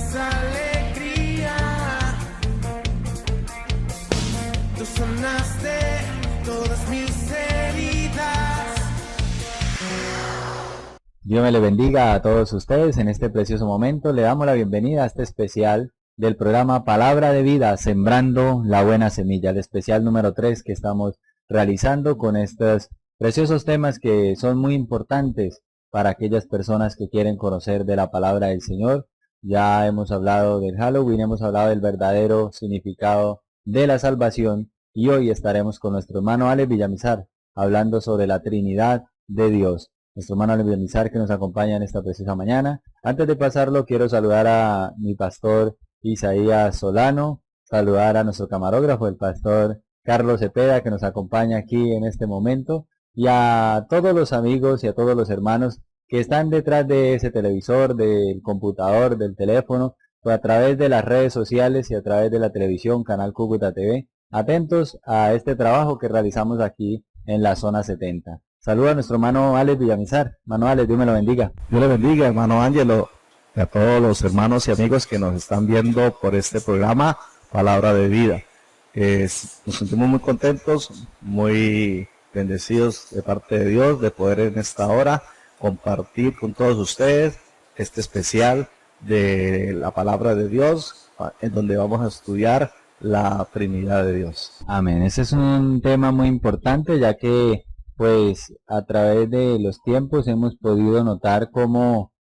es alegría. Tú sanaste todas mis heridas. Dios me le bendiga a todos ustedes en este precioso momento. Le damos la bienvenida a este especial del programa Palabra de Vida, Sembrando la Buena Semilla, el especial número 3 que estamos realizando con estos preciosos temas que son muy importantes para aquellas personas que quieren conocer de la palabra del Señor. Ya hemos hablado del Halloween, hemos hablado del verdadero significado de la salvación y hoy estaremos con nuestro hermano Alex Villamizar hablando sobre la Trinidad de Dios. Nuestro hermano Alex Villamizar que nos acompaña en esta preciosa mañana. Antes de pasarlo, quiero saludar a mi pastor Isaías Solano, saludar a nuestro camarógrafo, el pastor Carlos Cepeda, que nos acompaña aquí en este momento, y a todos los amigos y a todos los hermanos que están detrás de ese televisor, del computador, del teléfono, o a través de las redes sociales y a través de la televisión, Canal Cúcuta TV, atentos a este trabajo que realizamos aquí en la zona 70. Saluda a nuestro hermano Alex Villamizar. Hermano Alex, Dios me lo bendiga. Dios le bendiga, hermano Ángelo, y a todos los hermanos y amigos que nos están viendo por este programa, Palabra de Vida. Nos sentimos muy contentos, muy bendecidos de parte de Dios, de poder en esta hora compartir con todos ustedes este especial de la Palabra de Dios, en donde vamos a estudiar la Trinidad de Dios. Amén. Ese es un tema muy importante, ya que pues a través de los tiempos hemos podido notar cómo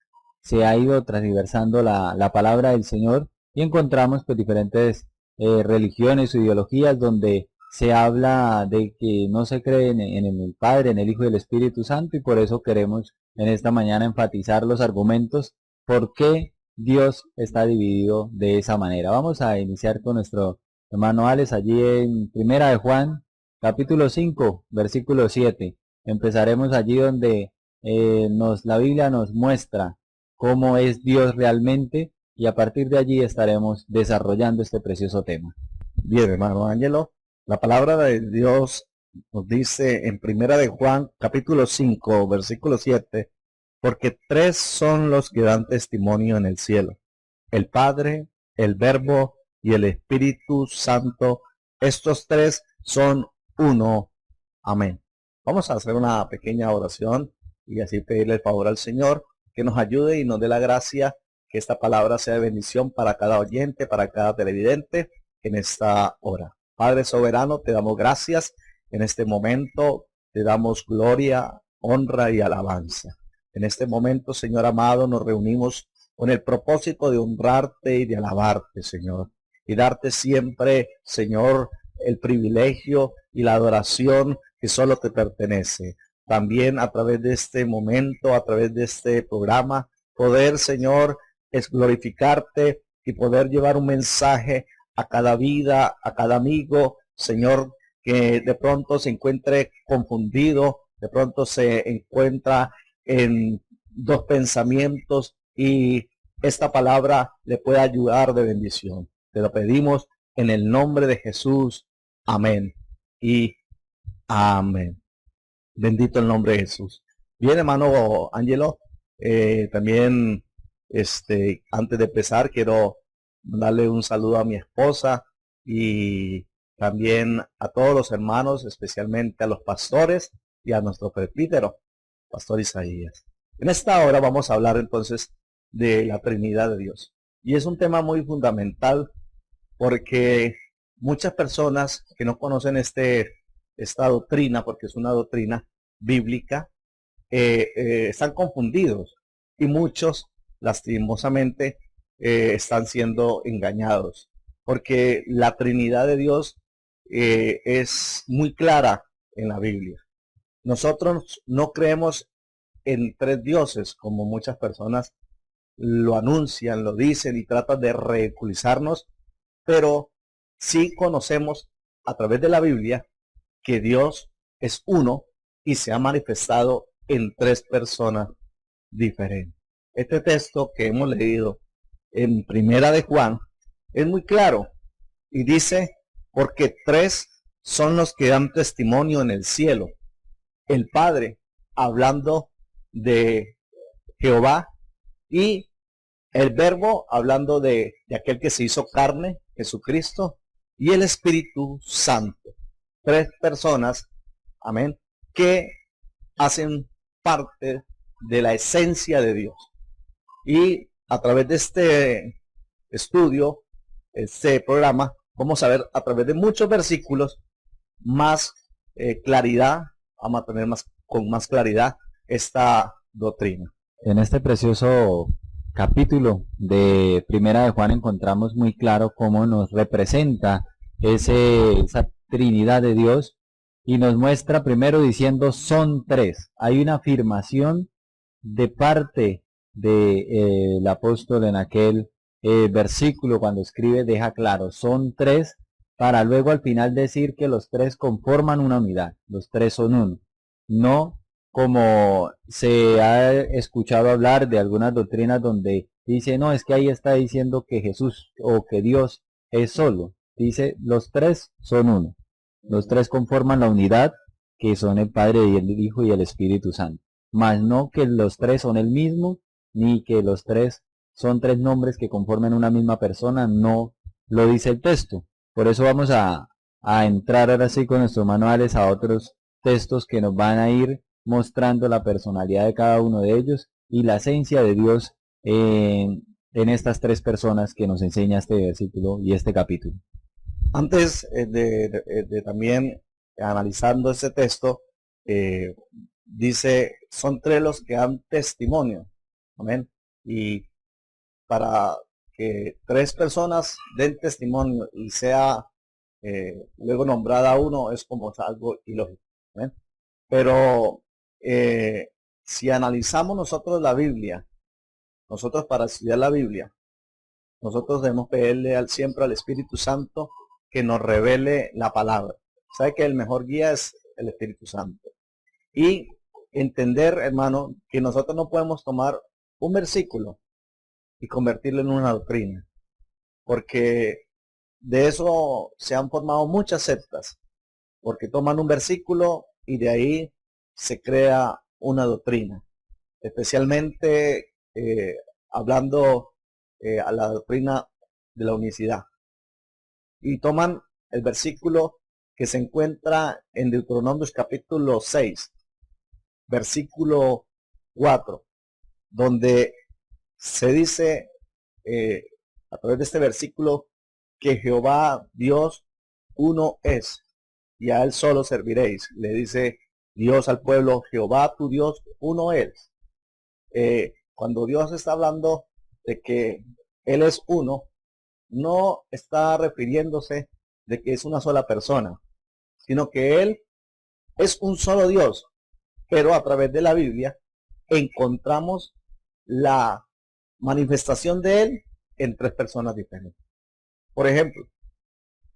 se ha ido transversando la palabra del Señor y encontramos pues diferentes religiones o ideologías donde se habla de que no se cree en el Padre, en el Hijo y el Espíritu Santo, y por eso queremos en esta mañana enfatizar los argumentos por qué Dios está dividido de esa manera. Vamos a iniciar con nuestro hermano Alex allí en Primera de Juan, capítulo 5, versículo 7. Empezaremos allí donde la Biblia nos muestra cómo es Dios realmente, y a partir de allí estaremos desarrollando este precioso tema. Bien, hermano Ángelo, la palabra de Dios nos dice en Primera de Juan, capítulo 5, versículo 7, porque tres son los que dan testimonio en el cielo: el Padre, el Verbo y el Espíritu Santo. Estos tres son uno. Amén. Vamos a hacer una pequeña oración y así pedirle el favor al Señor que nos ayude y nos dé la gracia, que esta palabra sea de bendición para cada oyente, para cada televidente en esta hora. Padre soberano, te damos gracias en este momento, te damos gloria, honra y alabanza. En este momento, Señor amado, nos reunimos con el propósito de honrarte y de alabarte, Señor, y darte siempre, Señor, el privilegio y la adoración que solo te pertenece. También a través de este momento, a través de este programa, poder, Señor, es glorificarte y poder llevar un mensaje a cada vida, a cada amigo, Señor, que de pronto se encuentre confundido, de pronto se encuentra en dos pensamientos y esta palabra le puede ayudar de bendición. Te lo pedimos en el nombre de Jesús. Amén y amén. Bendito el nombre de Jesús. Bien, hermano Ángelo, también antes de empezar quiero darle un saludo a mi esposa y también a todos los hermanos, especialmente a los pastores y a nuestro presbítero, Pastor Isaías. En esta hora vamos a hablar entonces de la Trinidad de Dios. Y es un tema muy fundamental porque muchas personas que no conocen esta doctrina, porque es una doctrina bíblica, están confundidos y muchos lastimosamente están siendo engañados, porque la Trinidad de Dios es muy clara en la Biblia. Nosotros no creemos en tres dioses, como muchas personas lo anuncian, lo dicen y tratan de ridiculizarnos, pero sí conocemos a través de la Biblia que Dios es uno y se ha manifestado en tres personas diferentes. Este texto que hemos leído en Primera de Juan es muy claro y dice, porque tres son los que dan testimonio en el cielo: el Padre, hablando de Jehová, y El Verbo, hablando de aquel que se hizo carne, Jesucristo, y el Espíritu Santo. Tres personas, amén, que hacen parte de la esencia de Dios. Y a través de este estudio, este programa, vamos a ver a través de muchos versículos más claridad, vamos a tener con más claridad esa doctrina. En este precioso capítulo de Primera de Juan encontramos muy claro cómo nos representa esa Trinidad de Dios, y nos muestra primero diciendo son tres. Hay una afirmación de parte del apóstol en aquel versículo cuando escribe, deja claro, son tres, para luego al final decir que los tres conforman una unidad, los tres son uno. No como se ha escuchado hablar de algunas doctrinas donde dice, no, es que ahí está diciendo que Jesús o que Dios es solo. Dice, los tres son uno. Los tres conforman la unidad que son el Padre y el Hijo y el Espíritu Santo. Mas no que los tres son el mismo, ni que los tres son tres nombres que conforman una misma persona, no lo dice el texto. Por eso vamos a entrar ahora sí con nuestros manuales a otros textos que nos van a ir mostrando la personalidad de cada uno de ellos y la esencia de Dios en estas tres personas que nos enseña este versículo y este capítulo. Antes de también analizando ese texto, dice, son tres los que dan testimonio. Amén. Y para que tres personas den testimonio y sea luego nombrada uno, es como algo ilógico. Amén. Pero si analizamos nosotros la Biblia, nosotros para estudiar la Biblia, nosotros debemos pedirle siempre al Espíritu Santo que nos revele la palabra. Sabe que el mejor guía es el Espíritu Santo. Y entender, hermano, que nosotros no podemos tomar un versículo y convertirlo en una doctrina. Porque de eso se han formado muchas sectas. Porque toman un versículo y de ahí se crea una doctrina. Especialmente hablando a la doctrina de la unicidad. Y toman el versículo que se encuentra en Deuteronomios capítulo 6, versículo 4, donde se dice a través de este versículo que Jehová Dios uno es, y a él solo serviréis. Le dice Dios al pueblo, Jehová tu Dios uno es. Cuando Dios está hablando de que Él es uno, no está refiriéndose de que es una sola persona, sino que Él es un solo Dios. Pero a través de la Biblia encontramos la manifestación de Él en tres personas diferentes. Por ejemplo,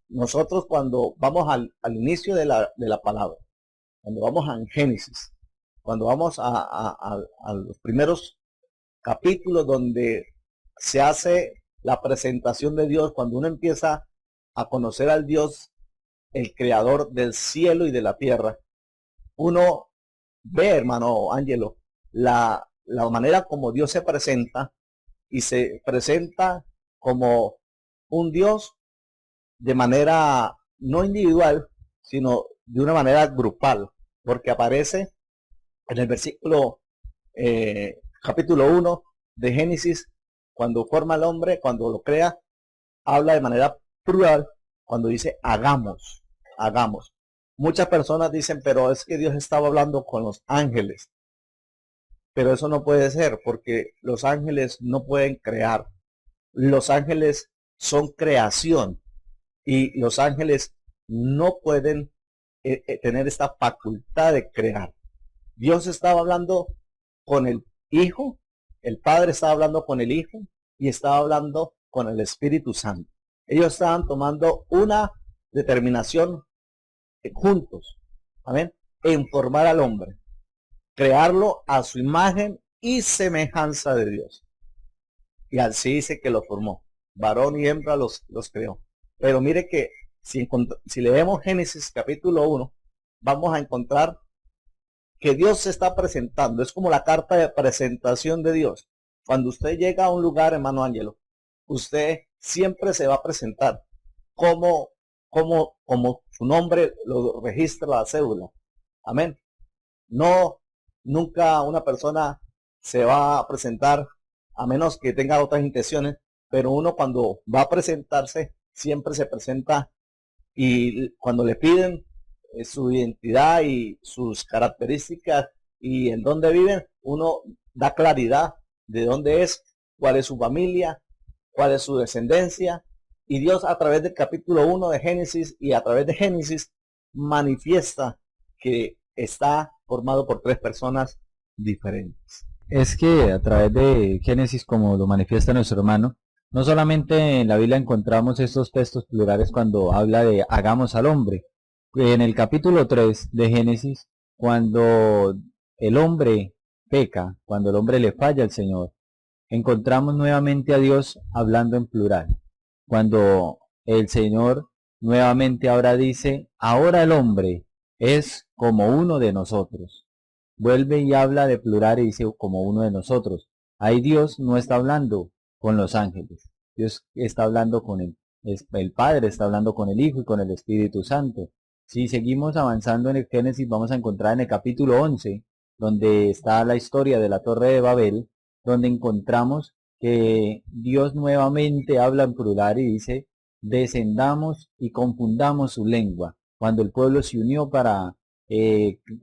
nosotros cuando vamos al inicio de la palabra, cuando vamos a Génesis, cuando vamos a los primeros capítulos donde se hace la presentación de Dios, cuando uno empieza a conocer al Dios, el creador del cielo y de la tierra, uno ve, hermano Ángelo, la manera como Dios se presenta, y se presenta como un Dios de manera no individual, sino de una manera grupal, porque aparece en el versículo capítulo 1 de Génesis, cuando forma al hombre, cuando lo crea, habla de manera plural, cuando dice hagamos. Muchas personas dicen, pero es que Dios estaba hablando con los ángeles. Pero eso no puede ser, porque los ángeles no pueden crear. Los ángeles son creación, y los ángeles no pueden tener esta facultad de crear. Dios estaba hablando con el Hijo, el Padre estaba hablando con el Hijo, y estaba hablando con el Espíritu Santo. Ellos estaban tomando una determinación juntos, amén, en formar al hombre, crearlo a su imagen y semejanza de Dios. Y así dice que lo formó, varón y hembra los creó. Pero mire que si leemos Génesis capítulo 1, vamos a encontrar que Dios se está presentando, es como la carta de presentación de Dios. Cuando usted llega a un lugar, hermano Ángelo, usted siempre se va a presentar como su nombre lo registra la cédula. Amén. No, nunca una persona se va a presentar a menos que tenga otras intenciones, pero uno cuando va a presentarse siempre se presenta, y cuando le piden su identidad y sus características y en dónde viven, uno da claridad de dónde es, cuál es su familia, cuál es su descendencia. Y Dios, a través del capítulo 1 de Génesis y a través de Génesis, manifiesta que está formado por tres personas diferentes. Es que a través de Génesis, como lo manifiesta nuestro hermano, no solamente en la Biblia encontramos estos textos plurales cuando habla de hagamos al hombre. En el capítulo 3 de Génesis, cuando el hombre peca, cuando el hombre le falla al Señor, encontramos nuevamente a Dios hablando en plural. Cuando el Señor nuevamente ahora dice, ahora el hombre es como uno de nosotros. Vuelve y habla de plural y dice como uno de nosotros. Ahí Dios no está hablando con los ángeles. Dios está hablando con el Padre, está hablando con el Hijo y con el Espíritu Santo. Si seguimos avanzando en el Génesis, vamos a encontrar en el capítulo 11, donde está la historia de la Torre de Babel, donde encontramos que Dios nuevamente habla en plural y dice, descendamos y confundamos su lengua. Cuando el pueblo se unió para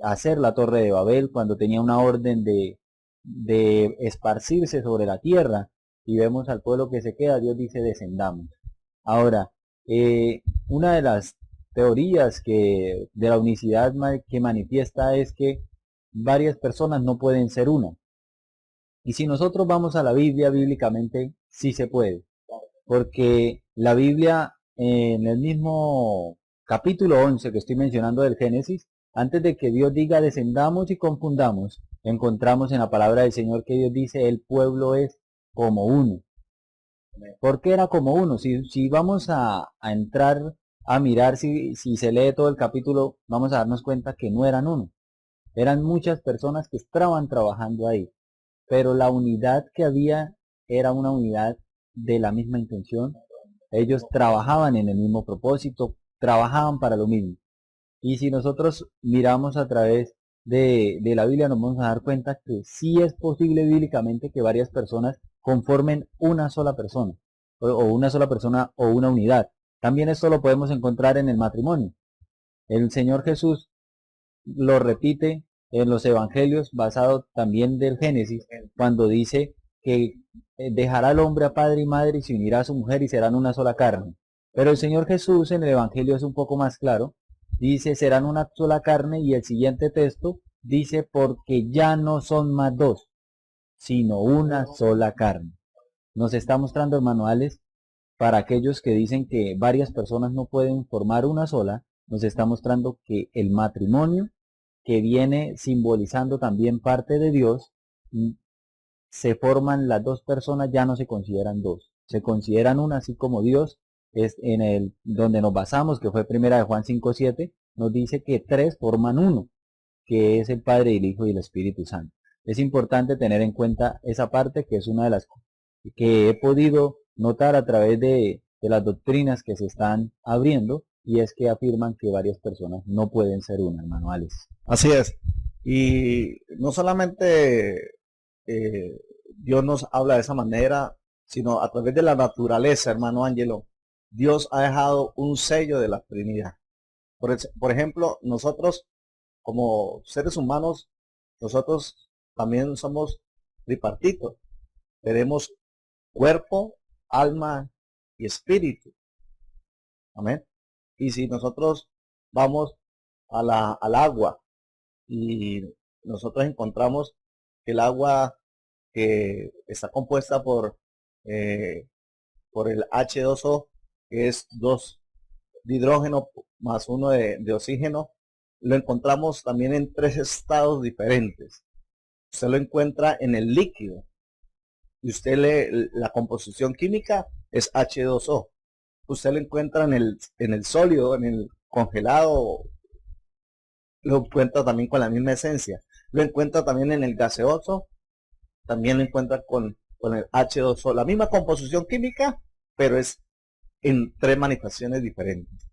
hacer la Torre de Babel, cuando tenía una orden de esparcirse sobre la tierra, y vemos al pueblo que se queda, Dios dice descendamos. Ahora, una de las teorías de la unicidad que manifiesta es que varias personas no pueden ser una. Y si nosotros vamos a la Biblia, bíblicamente sí se puede, porque la Biblia en el mismo capítulo 11 que estoy mencionando del Génesis, antes de que Dios diga descendamos y confundamos, encontramos en la palabra del Señor que Dios dice el pueblo es como uno. ¿Por qué era como uno? Si vamos a entrar a mirar, si se lee todo el capítulo, vamos a darnos cuenta que no eran uno. Eran muchas personas que estaban trabajando ahí, pero la unidad que había era una unidad de la misma intención. Ellos trabajaban en el mismo propósito, trabajaban para lo mismo. Y si nosotros miramos a través de la Biblia, nos vamos a dar cuenta que sí es posible bíblicamente que varias personas conformen una sola persona, o una sola persona o una unidad. También esto lo podemos encontrar en el matrimonio. El Señor Jesús lo repite en los evangelios, basado también del Génesis, cuando dice que dejará al hombre a padre y madre y se unirá a su mujer y serán una sola carne. Pero el Señor Jesús en el evangelio es un poco más claro, dice serán una sola carne, y el siguiente texto dice porque ya no son más dos, sino una sola carne. Nos está mostrando, hermano Alex, para aquellos que dicen que varias personas no pueden formar una sola, nos está mostrando que el matrimonio, que viene simbolizando también parte de Dios, se forman las dos personas, ya no se consideran dos, se consideran una, así como Dios es en el donde nos basamos, que fue primera de Juan 5:7, nos dice que tres forman uno, que es el Padre, el Hijo y el Espíritu Santo. Es importante tener en cuenta esa parte, que es una de las que he podido notar a través de las doctrinas que se están abriendo, y es que afirman que varias personas no pueden ser una, hermano Alex. Así es. Y no solamente Dios nos habla de esa manera, sino a través de la naturaleza, hermano Ángelo. Dios ha dejado un sello de la Trinidad. Por ejemplo, nosotros como seres humanos, nosotros también somos tripartitos. Tenemos cuerpo, alma y espíritu. Amén. Y si nosotros vamos al agua y nosotros encontramos que el agua que está compuesta por el H2O, que es 2 de hidrógeno más 1 de oxígeno, lo encontramos también en 3 estados diferentes. Usted lo encuentra en el líquido y usted lee la composición química, es H2O. Usted lo encuentra en el sólido, en el congelado, lo encuentra también con la misma esencia. Lo encuentra también en el gaseoso, también lo encuentra con con el H2O, la misma composición química, pero es en tres manifestaciones diferentes.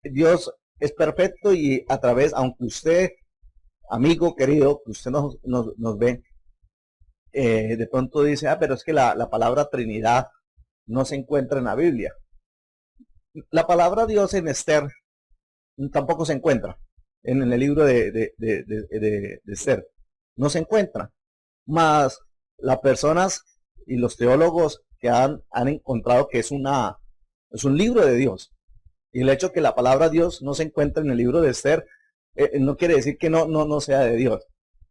Dios es perfecto y a través, aunque usted, amigo querido, que usted nos ve, de pronto dice, pero es que la palabra Trinidad no se encuentra en la Biblia. La palabra Dios en Esther tampoco se encuentra en el libro de Esther. No se encuentra. Más las personas y los teólogos que han encontrado que es un libro de Dios. Y el hecho que la palabra Dios no se encuentra en el libro de Esther no quiere decir que no sea de Dios.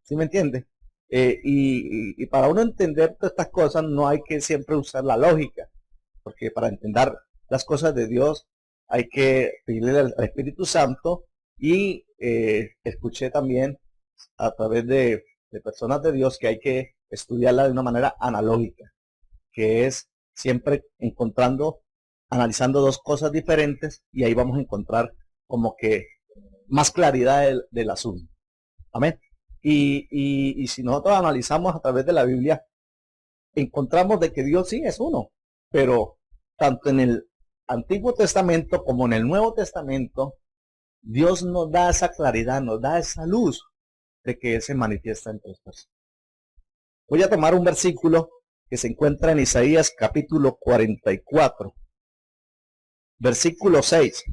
¿Sí me entiende? Y para uno entender todas estas cosas no hay que siempre usar la lógica, porque para entender las cosas de Dios hay que pedirle al Espíritu Santo. Y escuché también a través de personas de Dios que hay que estudiarla de una manera analógica, que es siempre analizando dos cosas diferentes, y ahí vamos a encontrar como que más claridad del asunto. Amén. Y si nosotros analizamos a través de la Biblia, encontramos de que Dios sí es uno, pero tanto en el Antiguo Testamento como en el Nuevo Testamento, Dios nos da esa claridad, nos da esa luz de que Él se manifiesta en tres personas. Voy a tomar un versículo que se encuentra en Isaías capítulo 44, versículo 6.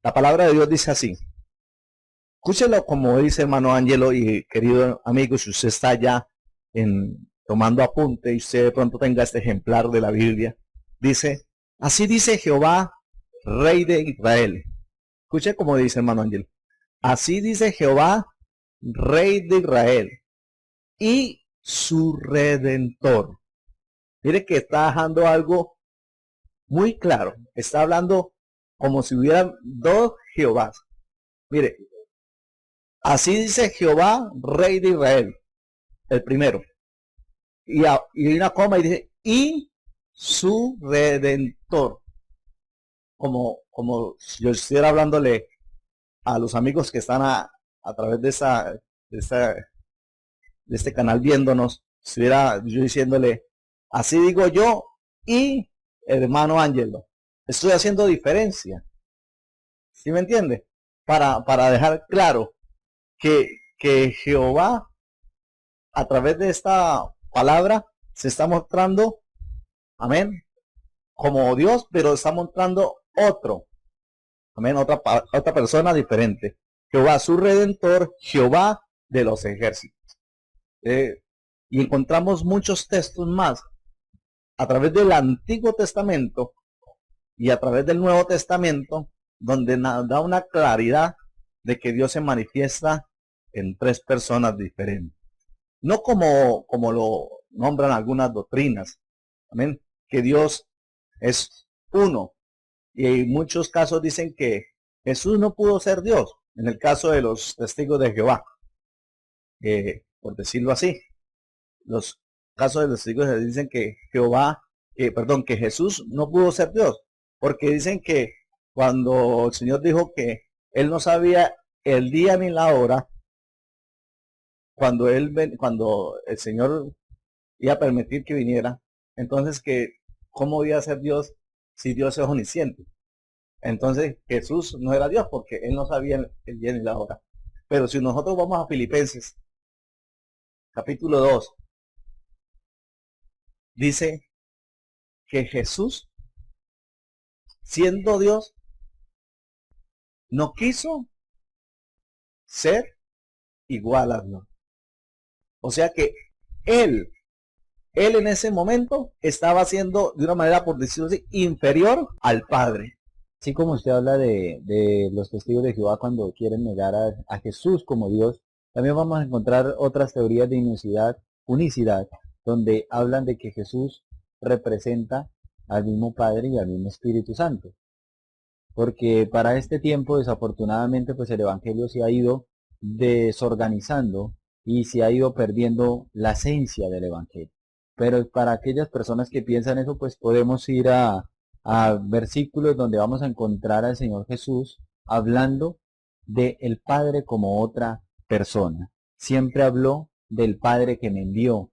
La palabra de Dios dice así. Escúchelo como dice hermano Ángelo, y querido amigo, si usted está ya tomando apunte y usted de pronto tenga este ejemplar de la Biblia, dice, así dice Jehová, Rey de Israel. Escuche como dice hermano Ángelo. Así dice Jehová, Rey de Israel, y su Redentor. Mire que está dejando algo muy claro. Está hablando como si hubieran dos Jehovás. Mire, así dice Jehová, Rey de Israel, el primero. Y una coma y dice, y su Redentor. Como si yo estuviera hablándole a los amigos que están a través de este canal viéndonos, estuviera yo diciéndole, así digo yo y hermano Ángelo. Estoy haciendo diferencia. ¿Sí me entiende? Para dejar claro que Jehová, a través de esta palabra, se está mostrando, amén, como Dios, pero está mostrando otro, amén, otra persona diferente. Jehová, su Redentor, Jehová de los ejércitos. Y encontramos muchos textos más a través del Antiguo Testamento y a través del Nuevo Testamento, donde da una claridad de que Dios se manifiesta en tres personas diferentes. No como lo nombran algunas doctrinas, amén, que Dios es uno. Y en muchos casos dicen que Jesús no pudo ser Dios. En el caso de los testigos de Jehová, por decirlo así, los casos de los testigos dicen que que Jesús no pudo ser Dios, porque dicen que cuando el Señor dijo que Él no sabía el día ni la hora, cuando el Señor iba a permitir que viniera, entonces que cómo iba a ser Dios si Dios es omnisciente. Entonces Jesús no era Dios porque Él no sabía el día ni la hora. Pero si nosotros vamos a Filipenses capítulo 2, dice que Jesús, siendo Dios, no quiso ser igual a Dios. O sea que Él en ese momento estaba siendo, de una manera, por decirlo así, inferior al Padre. Así como usted habla de los testigos de Jehová cuando quieren negar a Jesús como Dios, también vamos a encontrar otras teorías de unicidad, donde hablan de que Jesús representa al mismo Padre y al mismo Espíritu Santo. Porque para este tiempo, desafortunadamente, pues el Evangelio se ha ido desorganizando y se ha ido perdiendo la esencia del Evangelio. Pero para aquellas personas que piensan eso, pues podemos ir a versículos donde vamos a encontrar al Señor Jesús hablando del Padre como otra persona. Siempre habló del Padre que me envió.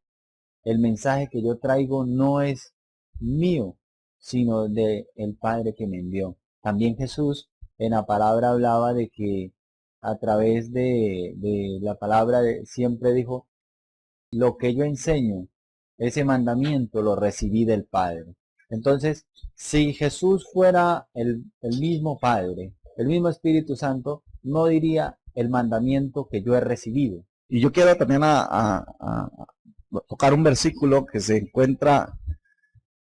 el mensaje que yo traigo no es mío, sino de el Padre que me envió. También Jesús en la palabra hablaba de que a través de la palabra siempre dijo, lo que yo enseño, ese mandamiento lo recibí del Padre. Entonces, si Jesús fuera el mismo Padre, el mismo Espíritu Santo, no diría el mandamiento que yo he recibido. Y yo quiero también tocar un versículo que se encuentra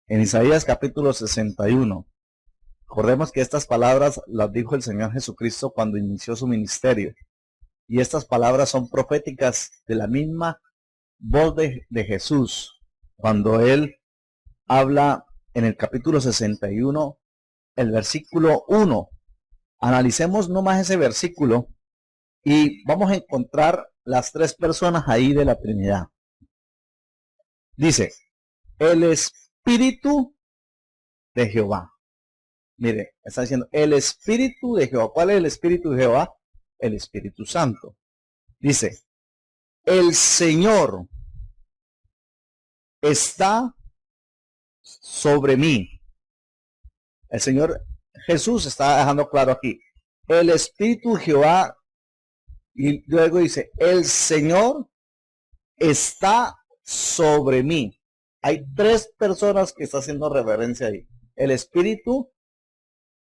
en Isaías capítulo 61. Recordemos que estas palabras las dijo el Señor Jesucristo cuando inició su ministerio. Y estas palabras son proféticas de la misma voz de Jesús. Cuando Él habla en el capítulo 61, el versículo 1. Analicemos nomás ese versículo y vamos a encontrar las tres personas ahí de la Trinidad. Dice, el Espíritu de Jehová. Mire, está diciendo, el Espíritu de Jehová. ¿Cuál es el Espíritu de Jehová? El Espíritu Santo. Dice, el Señor está sobre mí. El Señor Jesús está dejando claro aquí. El Espíritu de Jehová. Y luego dice, el Señor está sobre mí. Hay tres personas que está haciendo reverencia ahí. El Espíritu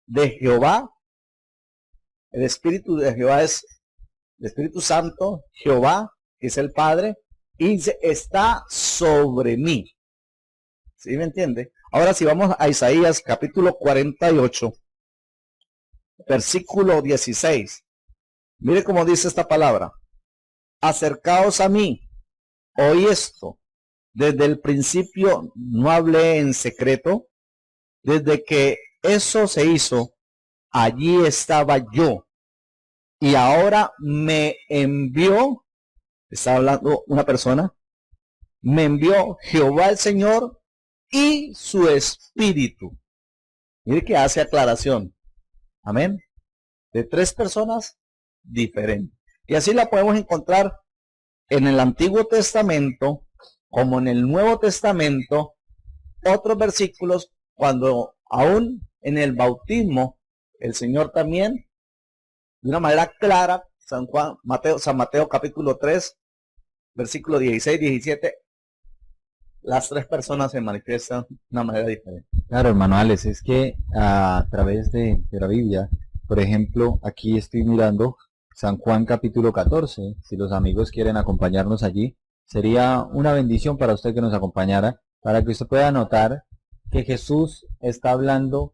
de Jehová. El Espíritu de Jehová es el Espíritu Santo, Jehová, que es el Padre, y dice, está sobre mí. ¿Sí me entiende? Ahora si vamos a Isaías capítulo 48, versículo 16. Mire cómo dice esta palabra. Acercaos a mí, oí esto. Desde el principio no hablé en secreto. Desde que eso se hizo, allí estaba yo. Y ahora me envió, está hablando una persona, me envió Jehová el Señor y su Espíritu. Mire que hace aclaración. Amén. De tres personas diferentes. Y así la podemos encontrar en el Antiguo Testamento como en el Nuevo Testamento. Otros versículos cuando aún en el bautismo el Señor también de una manera clara, San Mateo capítulo 3, versículo 16, 17, las tres personas se manifiestan de una manera diferente. Claro, hermano Alex, es que a través de la Biblia, por ejemplo, aquí estoy mirando San Juan capítulo 14, si los amigos quieren acompañarnos allí, sería una bendición para usted que nos acompañara, para que usted pueda notar que Jesús está hablando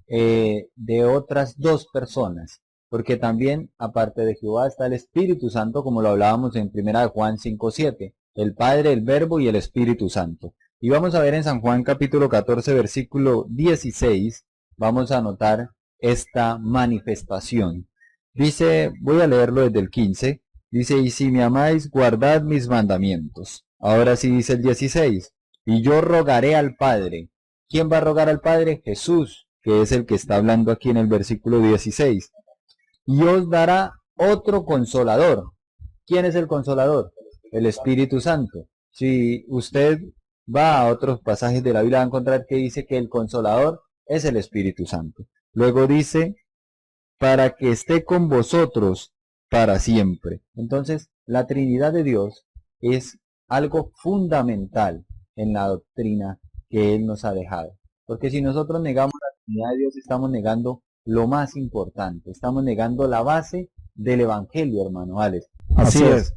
de otras dos personas, porque también, aparte de Jehová, está el Espíritu Santo, como lo hablábamos en 1 Juan 5:7, el Padre, el Verbo y el Espíritu Santo. Y vamos a ver en San Juan capítulo 14, versículo 16, vamos a notar esta manifestación. Dice, voy a leerlo desde el 15, dice, y si me amáis, guardad mis mandamientos. Ahora sí dice el 16, y yo rogaré al Padre. ¿Quién va a rogar al Padre? Jesús, que es el que está hablando aquí en el versículo 16. Y os dará otro consolador. ¿Quién es el consolador? El Espíritu Santo. Si usted va a otros pasajes de la Biblia, va a encontrar que dice que el consolador es el Espíritu Santo. Luego dice, para que esté con vosotros para siempre. Entonces, la Trinidad de Dios es algo fundamental en la doctrina que Él nos ha dejado. Porque si nosotros negamos la Trinidad de Dios, estamos negando lo más importante. Estamos negando la base del Evangelio, hermano Alex. Así es.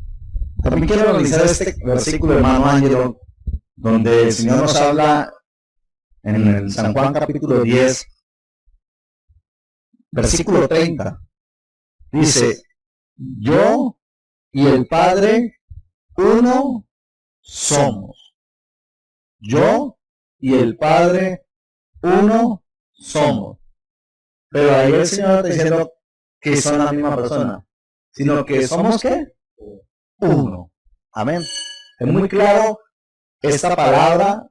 También quiero analizar este versículo, hermano Ángelo, donde el Señor nos habla en el San Juan capítulo 10, versículo 30. Dice, yo y el Padre uno somos. Yo y el Padre uno somos. Pero ahí el Señor está diciendo que son la misma persona, sino que somos ¿qué? Uno. Amén. Es muy claro esta palabra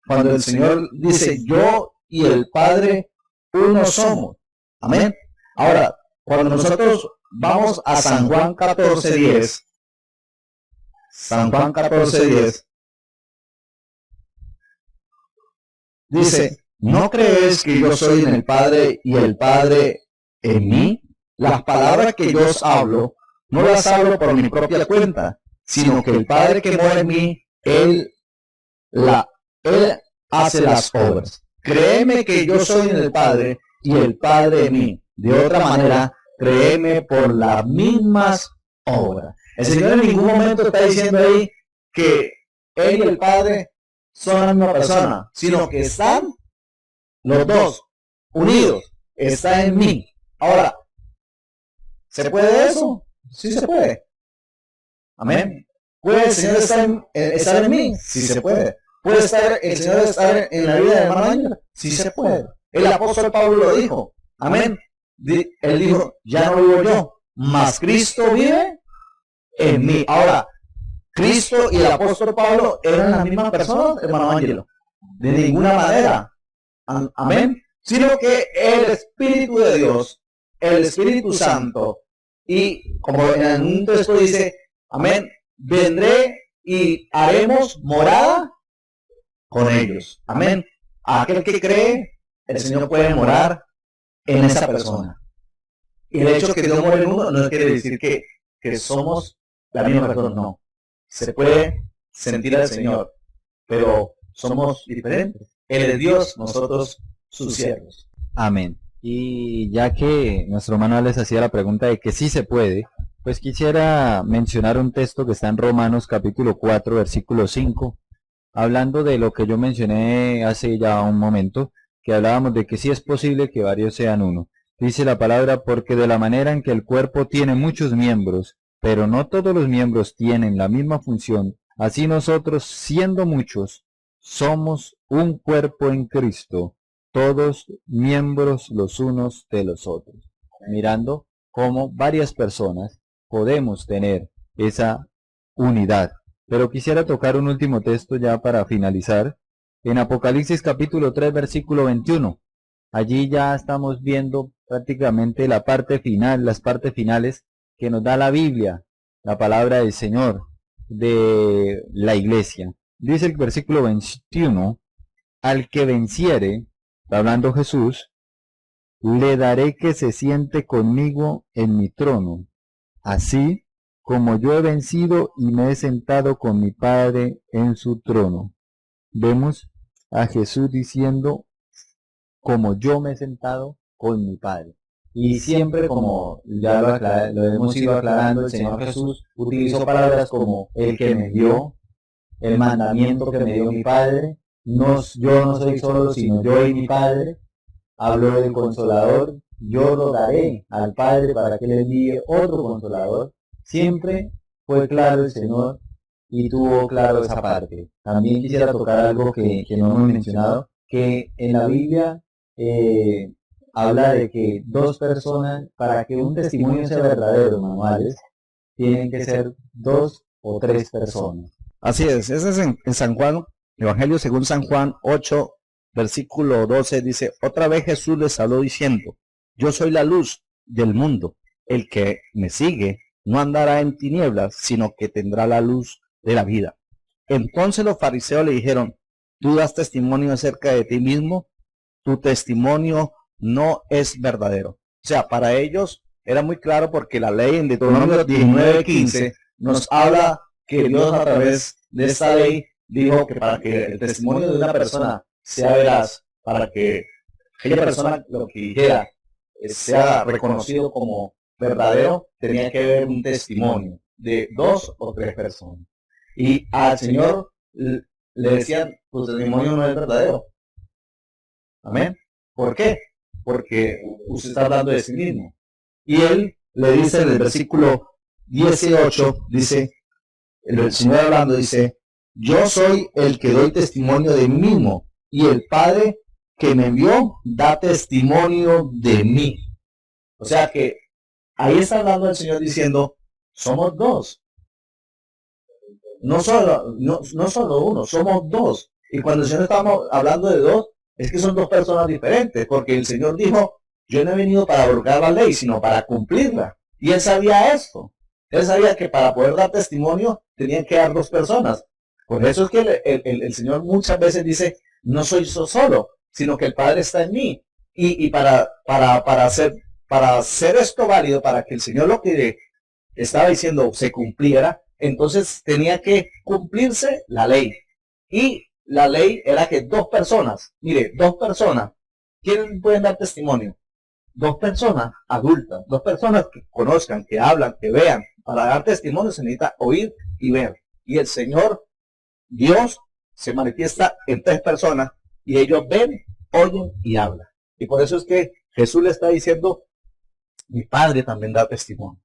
cuando el Señor dice yo y el Padre uno somos. Amén. Ahora, cuando nosotros vamos a San Juan 14:10, San Juan 14:10, Dice, ¿no crees que yo soy en el Padre y el Padre en mí? Las palabras que yo os hablo, no las hablo por mi propia cuenta, sino que el Padre que mora en mí, Él hace las obras. Créeme que yo soy en el Padre y el Padre en mí. De otra manera, créeme por las mismas obras. El Señor en ningún momento está diciendo ahí que Él y el Padre son la misma persona, sino que están los dos unidos. Está en mí. Ahora, ¿se puede eso? Sí se puede. Amén. ¿Puede el Señor estar en mí? Sí se puede. ¿Puede el Señor estar en la vida de hermano Ángel? Sí se puede. El apóstol Pablo lo dijo. Amén. Él dijo, ya no vivo yo, mas Cristo vive en mí. Ahora, Cristo y el apóstol Pablo eran las mismas personas, hermano Ángelo. De ninguna manera. Amén. Sino que el Espíritu de Dios, el Espíritu Santo, y como en un texto dice, amén, vendré y haremos morada con ellos. Amén. Aquel que cree, el Señor puede morar en esa persona. Y el hecho que Dios more en uno no quiere decir que somos la misma persona, no. Se puede sentir al Señor, pero somos diferentes. Él es Dios, nosotros sus siervos. Amén. Y ya que nuestro hermano les hacía la pregunta de que sí se puede, pues quisiera mencionar un texto que está en Romanos capítulo 4, versículo 5, hablando de lo que yo mencioné hace ya un momento, que hablábamos de que sí es posible que varios sean uno. Dice la palabra, porque de la manera en que el cuerpo tiene muchos miembros, pero no todos los miembros tienen la misma función, así nosotros, siendo muchos, somos un cuerpo en Cristo, todos miembros los unos de los otros. Mirando cómo varias personas podemos tener esa unidad. Pero quisiera tocar un último texto ya para finalizar. En Apocalipsis capítulo 3, versículo 21. Allí ya estamos viendo prácticamente la parte final, las partes finales que nos da la Biblia, la palabra del Señor, de la iglesia. Dice el versículo 21, al que venciere, hablando Jesús, le daré que se siente conmigo en mi trono, así como yo he vencido y me he sentado con mi Padre en su trono. Vemos a Jesús diciendo, como yo me he sentado con mi Padre. Y siempre, como ya lo hemos ido aclarando, el Señor Jesús utilizó palabras como el que me dio, el mandamiento que me dio mi Padre, yo no soy solo, sino yo y mi Padre. Habló del Consolador, yo lo daré al Padre para que le envíe otro Consolador. Siempre fue claro el Señor y tuvo claro esa parte. También quisiera tocar algo que no hemos mencionado, que en la Biblia habla de que dos personas, para que un testimonio sea verdadero, manuales, tienen que ser 2 o 3 personas. Así es, ese es en San Juan, Evangelio según San Juan 8, versículo 12, dice, otra vez Jesús les habló diciendo, yo soy la luz del mundo, el que me sigue no andará en tinieblas, sino que tendrá la luz de la vida. Entonces los fariseos le dijeron, tú das testimonio acerca de ti mismo, tu testimonio no es verdadero. O sea, para ellos era muy claro porque la ley en Deuteronomio 19:15 nos habla que Dios a través de esta ley dijo que para que el testimonio de una persona sea veraz, para que aquella persona lo que dijera sea reconocido como verdadero, tenía que haber un testimonio de 2 o 3 personas. Y al Señor le decían, tu testimonio no es verdadero. Amén. ¿Por qué? Porque usted está hablando de sí mismo. Y él le dice en el versículo 18, dice, el Señor hablando dice, yo soy el que doy testimonio de mí mismo, y el Padre que me envió da testimonio de mí. O sea que ahí está hablando el Señor diciendo, somos 2. No solo uno, somos 2. Y cuando el Señor estamos hablando de 2, es que son 2 personas diferentes, porque el Señor dijo, yo no he venido para abrogar la ley, sino para cumplirla. Y él sabía esto. Él sabía que para poder dar testimonio tenían que dar 2 personas. Por eso es que el Señor muchas veces dice, no soy yo solo, sino que el Padre está en mí. Y para hacer esto válido, para que el Señor lo que estaba diciendo se cumpliera, entonces tenía que cumplirse la ley. Y la ley era que dos personas, ¿quién pueden dar testimonio? Dos personas adultas, dos personas que conozcan, que hablan, que vean. Para dar testimonio se necesita oír y ver. Y el Señor, Dios, se manifiesta en tres personas y ellos ven, oyen y hablan. Y por eso es que Jesús le está diciendo, mi Padre también da testimonio.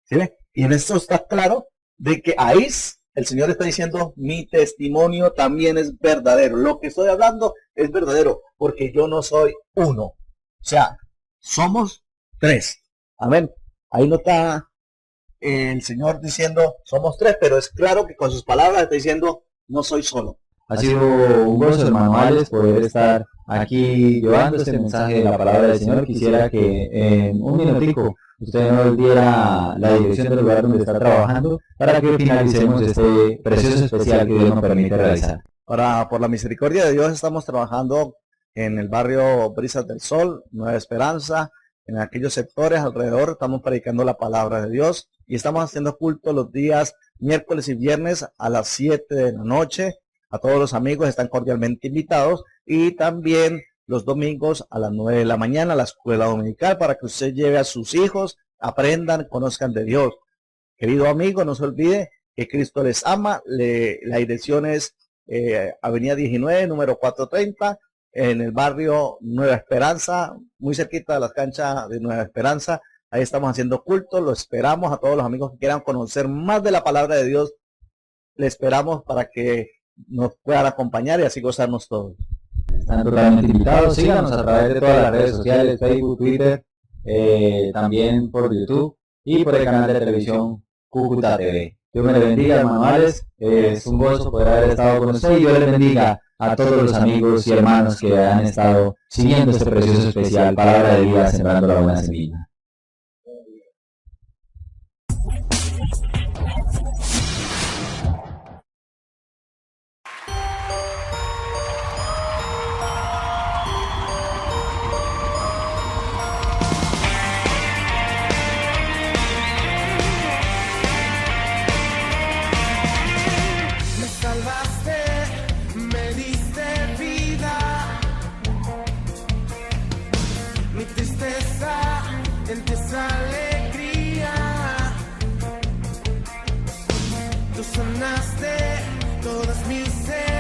¿Sí ve? Y en esto está claro de que ahí el Señor está diciendo, mi testimonio también es verdadero. Lo que estoy hablando es verdadero, porque yo no soy uno. O sea, somos tres. Amén. Ahí no está el Señor diciendo, somos tres, pero es claro que con sus palabras está diciendo, no soy solo. Ha sido un gozo, hermano Alex, poder estar aquí llevando este mensaje de la palabra del Señor. Quisiera que en un minutico usted nos diera la dirección del lugar donde está trabajando para que finalicemos este precioso especial que Dios nos permite realizar. Ahora, por la misericordia de Dios, estamos trabajando en el barrio Brisas del Sol, Nueva Esperanza, en aquellos sectores alrededor. Estamos predicando la palabra de Dios y estamos haciendo culto los días miércoles y viernes a las 7 de la noche. A todos los amigos están cordialmente invitados, y también los domingos a las 9 de la mañana a la escuela dominical, para que usted lleve a sus hijos, aprendan, conozcan de Dios. Querido amigo, no se olvide que Cristo les ama. La dirección es Avenida 19, número 430, en el barrio Nueva Esperanza, muy cerquita de las canchas de Nueva Esperanza. Ahí estamos haciendo culto. Lo esperamos a todos los amigos que quieran conocer más de la palabra de Dios. Le esperamos para que nos puedan acompañar y así gozarnos todos. Están totalmente invitados. Síganos a través de todas las redes sociales, Facebook, Twitter, también por YouTube y por el canal de televisión Cúcuta TV. Dios me le bendiga, hermano Alex. Es un gozo poder haber estado con usted, y Dios le bendiga a todos los amigos y hermanos que han estado siguiendo este precioso especial, Palabra de Vida, Sembrando la Buena Semilla. Sanaste todas mis heridas.